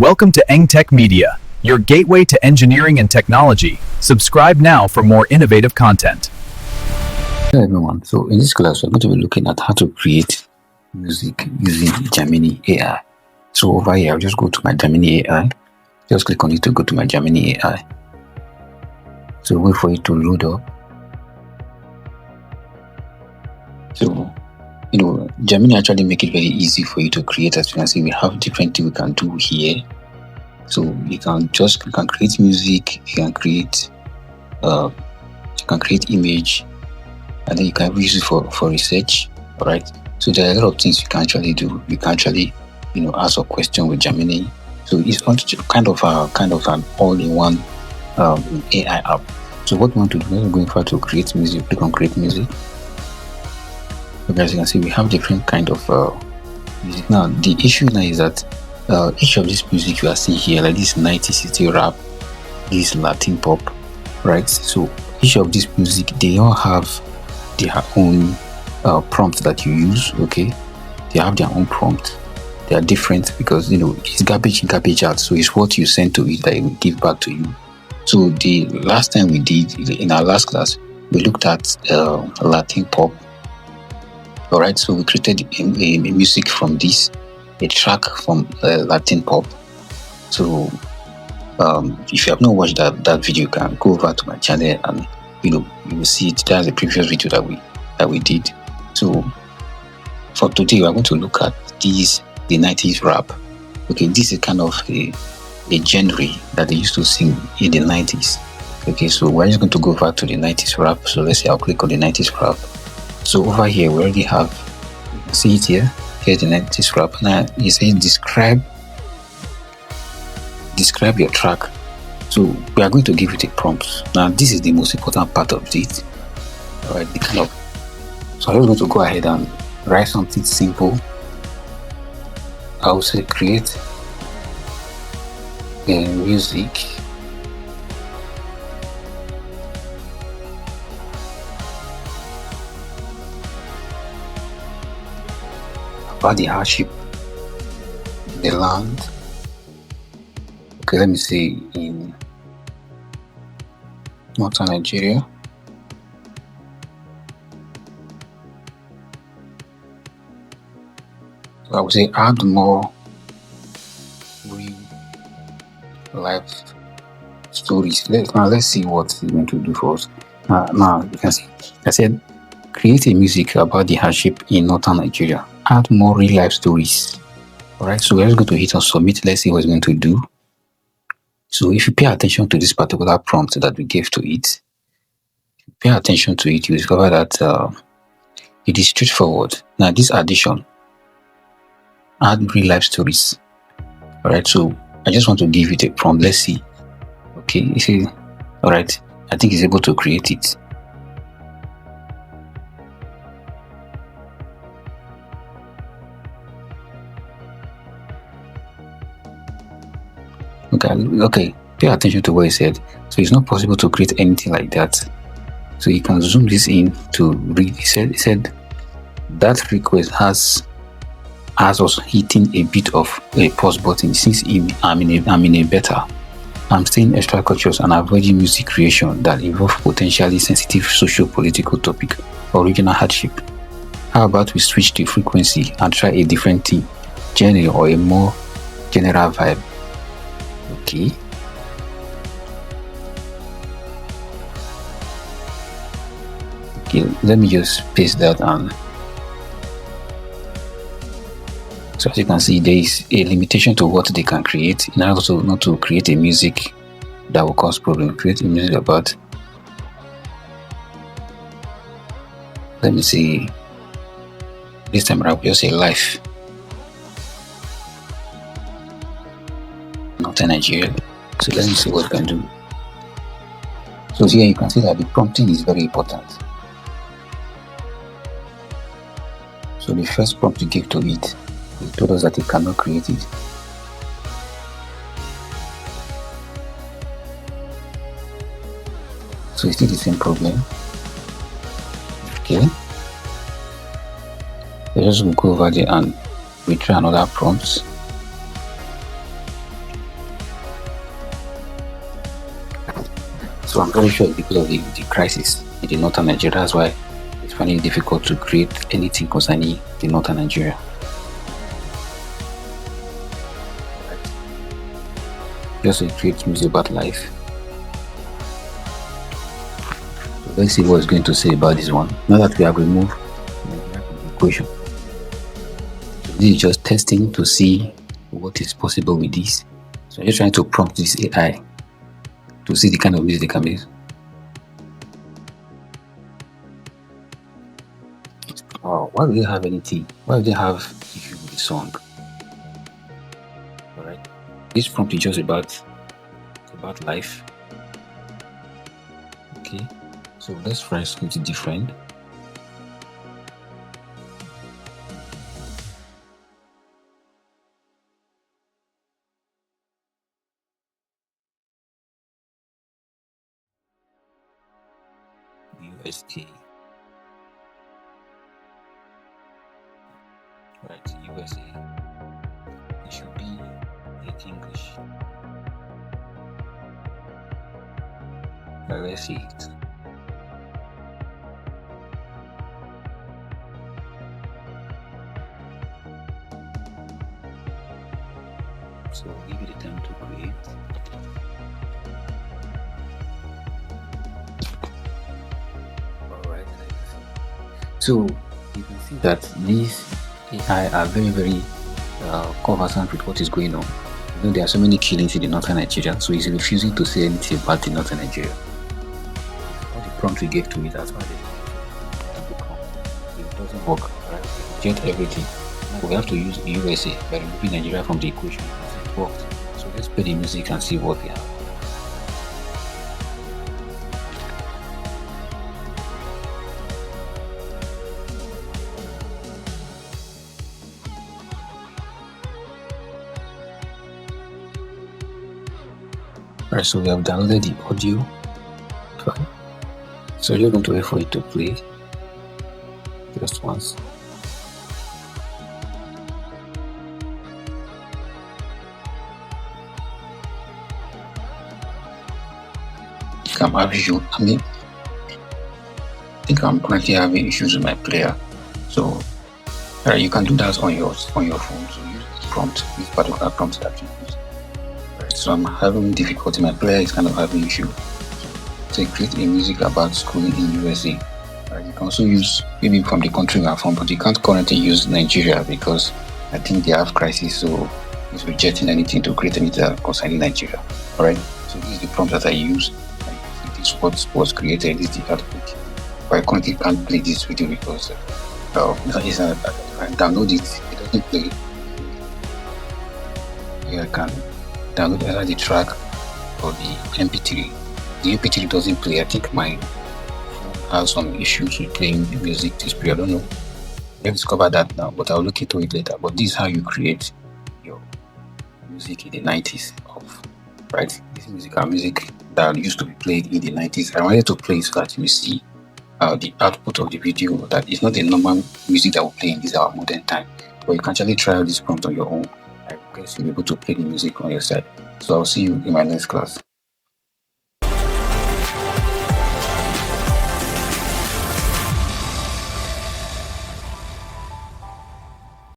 Welcome to EngTech Media, your gateway to engineering and technology. Subscribe now for more innovative content. Hello everyone, so in this class we're going to be looking at how to create music using Gemini AI. So over here I'll just go to my Gemini AI, just click on it to go to my Gemini AI. So wait for it to load up. So Gemini actually make it very easy for you to create. As you can see, we have different things we can do here. So you can create music, you can create image, and then you can use it for research. All right, so there are a lot of things you can actually do. You can actually ask a question with Gemini. So it's kind of an all-in-one AI app. So what we want to do, we're going to create music. Click on create music. So as you can see, we have different kind of music. Now the issue now is that each of these music you are seeing here, like this 90s city rap, this Latin pop, right? So each of these music, they all have their own prompt that you use. Okay, they have their own prompt. They are different because it's garbage in, garbage out. So it's what you send to it that it will give back to you. So the last time we did in our last class, we looked at Latin pop. All right, so we created a music from this, a track from Latin pop. So if you have not watched that video, you can go over to my channel and you will see it. That's the previous video that we did. So for today, we're going to look at the 90s rap. Okay, this is kind of a genre that they used to sing in the 90s. Okay, so we're just going to go over to the 90s rap. So let's say I'll click on the 90s rap. So over here we already have, you can see it here. Here's the 90s rap. Now it says describe your track. So we are going to give it a prompt. Now this is the most important part of it. All right, so I'm going to go ahead and write something simple. I will say create a music about the hardship in the land. Okay, let me see, in northern Nigeria. So I would say add more real life stories. Let's see what it's going to do for us. Now you can see I said create a music about the hardship in northern Nigeria. Add more real life stories. Alright, so we're just going to hit on submit. Let's see what it's going to do. So if you pay attention to this particular prompt that we gave to it, pay attention to it, you discover that it is straightforward. Now this addition, add real life stories. Alright, so I just want to give it a prompt. Let's see. Okay, you see, alright, I think it's able to create it. Okay, pay attention to what he said. So it's not possible to create anything like that. So you can zoom this in to read. He said that request has us hitting a bit of a pause button since I'm in a beta. I'm staying extra cautious and avoiding music creation that involve potentially sensitive socio-political topic or regional hardship. How about we switch the frequency and try a different theme, genre, or a more general vibe? Okay. Okay, let me just paste that on. So as you can see, there is a limitation to what they can create. In order also not to create a music that will cause problem, create a music about, let me see, this time around we'll just say life, Northern Nigeria. So let me see what we can do. So here you can see that the prompting is very important. So the first prompt you give to it told us that it cannot create it. So it's still the same problem. Okay, let's just go over there and we try another prompt. So I'm very sure it's because of the crisis in the northern Nigeria. That's why it's finding it difficult to create anything concerning the northern Nigeria. Just to create music about life. So let's see what it's going to say about this one. Now that we have removed Nigeria from the equation. So this is just testing to see what is possible with this. So I'm just trying to prompt this AI to see the kind of music they can make. Oh, why do they have anything? Why do they have issue with the song? Alright. This prompt is just about life. Okay. So let's try something different. USK. Right, USA. It should be in English. Right, let's see it. So give it a time to create. Alright, so you can see that these AI are very conversant with what is going on. You know, there are so many killings in the northern Nigeria, so he's refusing to say anything about the northern Nigeria. All the prompt we gave to it, that's why it doesn't work, right? Reject everything. Now we have to use USA by removing Nigeria from the equation. It worked. So let's play the music and see what we have. Alright, so we have downloaded the audio file. So you're going to wait for it to play just once. I think I'm currently having issues with my player. So you can do that on your phone. So use this prompt, this particular prompt that you use. So I'm having difficulty. My player is kind of having issue. So create a music about schooling in USA. You can also use maybe from the country we are from, but you can't currently use Nigeria because I think they have crisis, so it's rejecting anything to create anything concerning Nigeria. Alright, so this is the prompt that I use. This is what was created, this is the output. But I currently can't play this video because I download it doesn't play. Here I can download either the track or the MP3. The MP3 doesn't play. I think my phone has some issues with playing the music this period. I don't know. Let's discover that now, but I'll look into it later. But this is how you create your music in the 90s. Right? This music are music that used to be played in the 90s. I wanted to play so that you see the output of the video. That is not the normal music that we play in this our modern time. But you can actually try out this prompt on your own. I guess you'll be able to play the music on your side. So I'll see you in my next class.